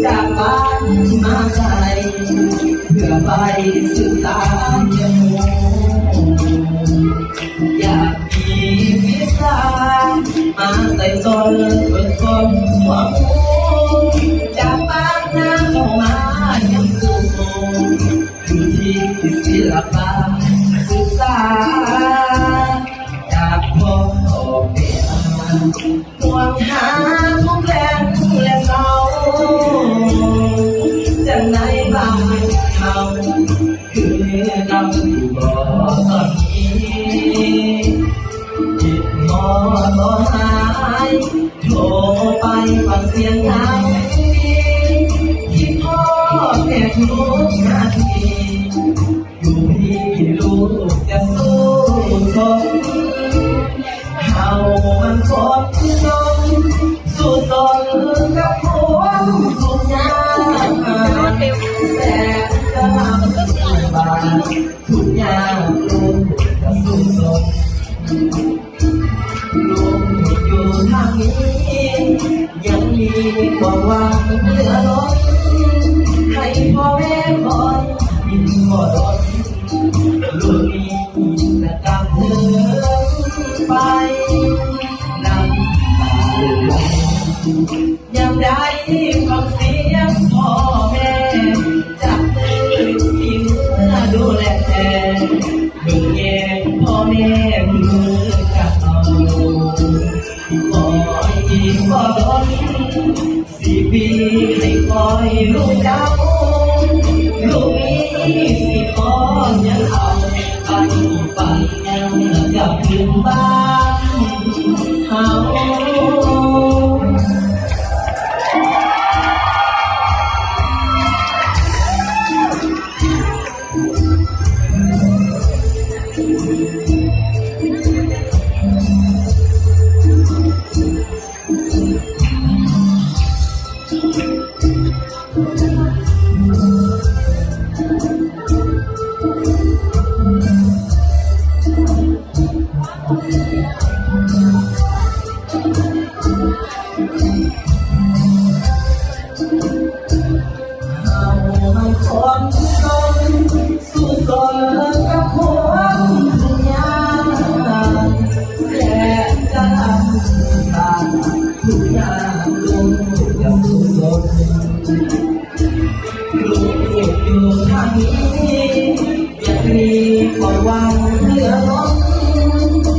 จากบ้านมาไกลเพื่อไปศึกษาเรียนรู้อยากมีวิชามาใส่ตนฝึกฝนความรู้จากบ้านนาเข้ามายังสู่อยู่ที่ศิลปะศึกษาจากพ่อแม่ห่วงหาทุกแรงและเศร้าจากไหนบ้างเขาคือเราอยู่บ่ตอนนี้จิตมอต่อหายโทรไปฟังเสียงเงาที่พ่อแม่ทุกนาทีอยู่ที่ลูกจะสู้ทนเขามันคนจนสู้ตนกับหัวทุกอย่างแสนจะทำทุกบาททุกอย่างลูกจะสู้ตนลูกอยู่ทางนี้ยังมีความหวังเหลือล้นให้พ่อแม่คอยยิ้มกอดลูกนี้จะกลับเธอไปนำตาไหลยามใดฟังเสียงพ่อแม่จากเธอที่เมื่อดูแลแต่เบิ่งแย่พ่อแม่มือกับเอาคอยอีกบ่ดน4 ปีให้คอยลูกเจ้าลูกนี้สิขอยังเอาไปยังกลับถึงบ้านเฮาคนจนสู้ตนกับความทุกอย่างแสนจะลำบากทุกอย่างลูกจะสู้ตนลูกอยู่ทางนี้ยังมีความหวังเหลือล้น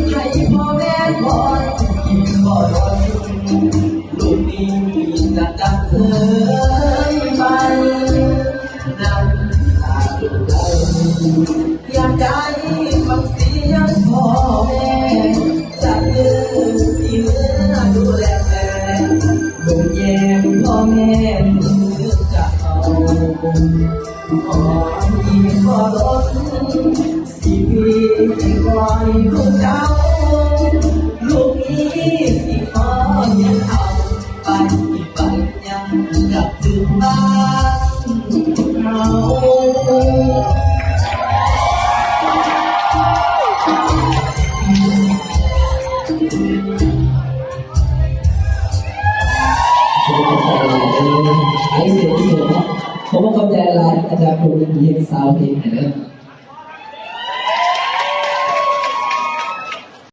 ให้พ่อแม่คอยยิ้มบ่ดนลูกนี้จะกลับเธอไปอยากได้ฟังเสียงพ่อแม่จากยืนที่เมื่อดูแลแต่บ่แย่พ่อแม่มือจะเอาขออีกขอลด4 ปีให้คอยลูกเจ้าลูกนี้สิขอยังเอาไปยังกลับถึงบ้านเรา ไอ้เสียงเสียงผมว่าเข้าใจอะไรอาจารย์ครูเรียนสาวเพลงไหน